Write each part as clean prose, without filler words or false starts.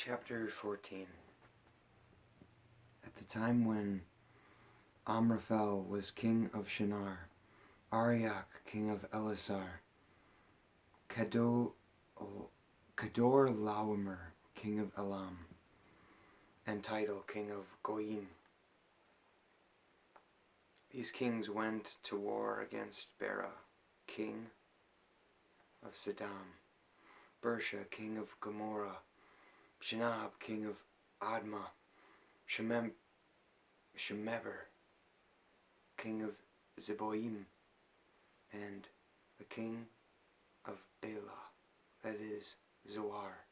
Chapter 14. At the time when Amraphel was king of Shinar, Arioch king of Elasar, Kedorlaomer king of Elam, and Tidal king of Goyim. These kings went to war against Bera, king of Saddam, Bersha king of Gomorrah, Shinab king of Admah, Shemeber king of Zeboim, and the king of Bela, that is, Zoar.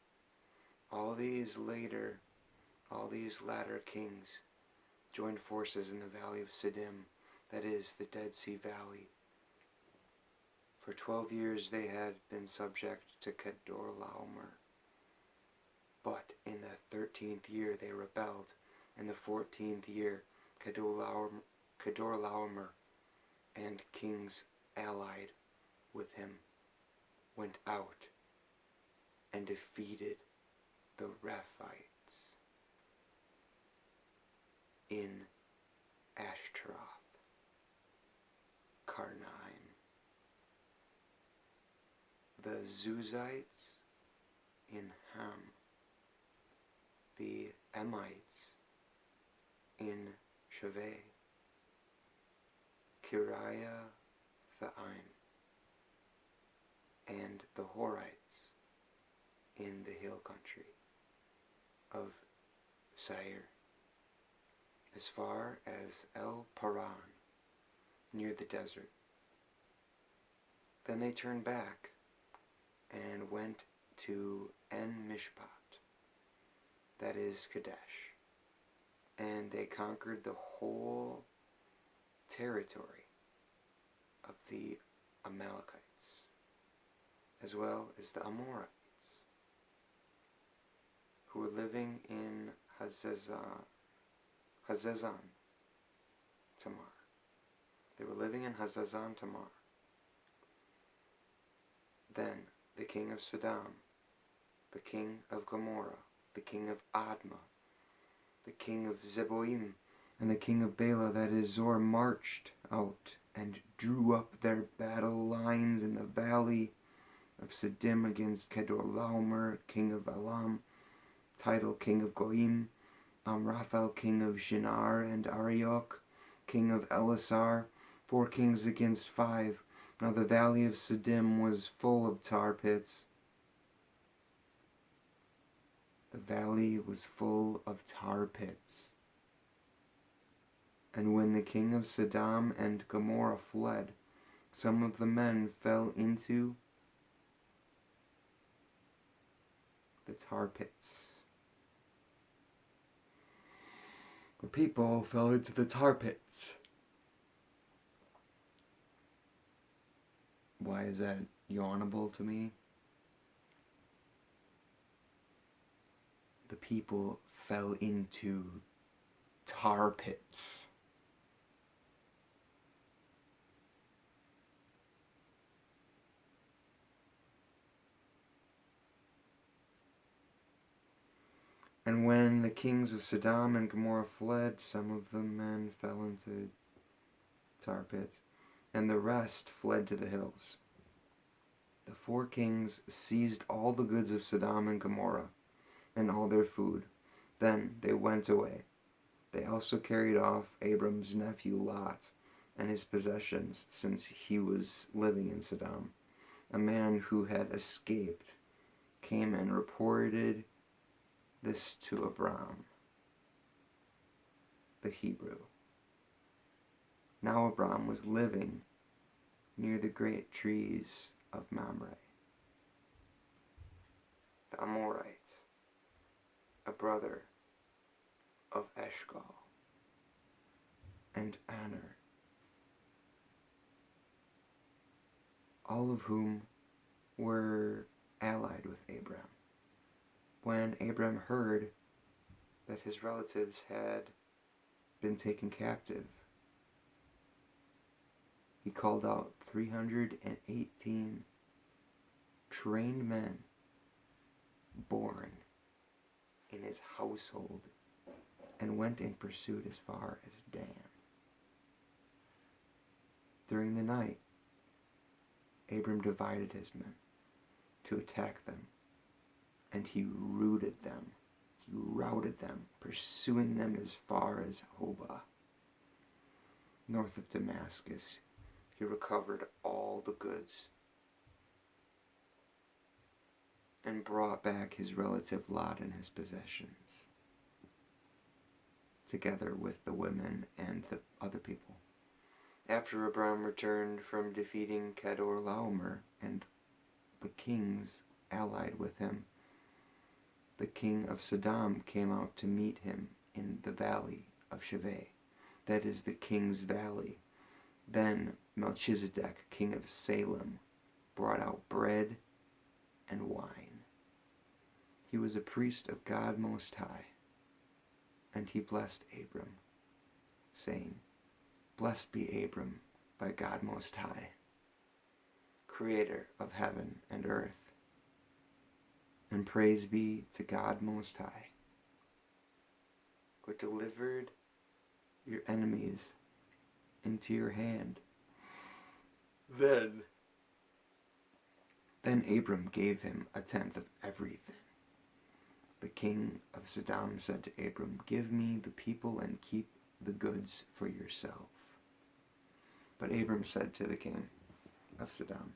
All these latter kings joined forces in the valley of Siddim, that is, the Dead Sea Valley. For 12 years they had been subject to Kedorlaomer. But in the 13th year they rebelled. In the 14th year, Kedorlaomer and kings allied with him went out and defeated the Rephites in Ashtaroth, Karnaim, the Zuzites in Ham, the Emites in Shaveh, Kiriathaim, and the Horites in the hill country of Seir, as far as El Paran, near the desert. Then they turned back and went to En Mishpat, that is Kadesh, and they conquered the whole territory of the Amalekites, as well as the Amorites, who were living in Hazezon Tamar. They were living in Hazezon Tamar. Then the king of Saddam, the king of Gomorrah, the king of Admah, the king of Zeboim, and the king of Bela, that is Zoar, marched out and drew up their battle lines in the valley of Siddim against Kedorlaomer, king of Elam, Tidal, king of Goyim, Amraphel, king of Shinar, and Arioch, king of Elasar, 4 kings against 5. Now the valley of Siddim was full of tar pits. The valley was full of tar pits. And when the king of Saddam and Gomorrah fled, some of the men fell into the tar pits. The people fell into the tar pits. Why is that yawnable to me? The people fell into tar pits. And when the kings of Saddam and Gomorrah fled, some of the men fell into tar pits, and the rest fled to the hills. The 4 kings seized all the goods of Saddam and Gomorrah, and all their food. Then they went away. They also carried off Abram's nephew Lot and his possessions, since he was living in Saddam. A man who had escaped came and reported this to Abram, the Hebrew. Now Abram was living near the great trees of Mamre. The Amorite, a brother of Eshcol and Aner, all of whom were allied with Abram. When Abram heard that his relatives had been taken captive, he called out 318 trained men born in his household, and went in pursuit as far as Dan. During the night, Abram divided his men to attack them, and he routed them. He routed them, pursuing them as far as Hobah. North of Damascus, he recovered all the goods and brought back his relative Lot and his possessions, together with the women and the other people. After Abram returned from defeating Kedorlaomer and the kings allied with him, the king of Sodom came out to meet him in the valley of Shaveh, that is the king's valley. Then Melchizedek, king of Salem, brought out bread and wine. He was a priest of God Most High, and he blessed Abram, saying, "Blessed be Abram by God Most High, creator of heaven and earth, and praise be to God Most High, who delivered your enemies into your hand." Then Abram gave him a tenth of everything. The king of Sodom said to Abram, "Give me the people and keep the goods for yourself." But Abram said to the king of Sodom,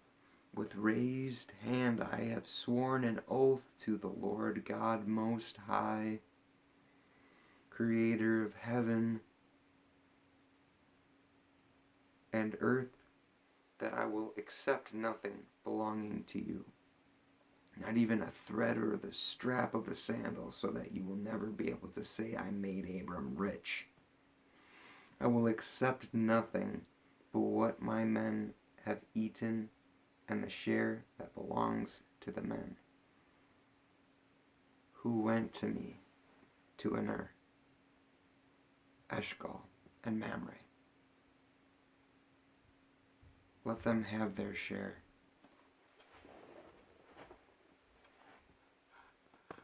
"With raised hand I have sworn an oath to the Lord God Most High, creator of heaven and earth, that I will accept nothing belonging to you, not even a thread or the strap of a sandal, so that you will never be able to say I made Abram rich. I will accept nothing but what my men have eaten and the share that belongs to the men who went to me to Aner, Eshcol, and Mamre. Let them have their share.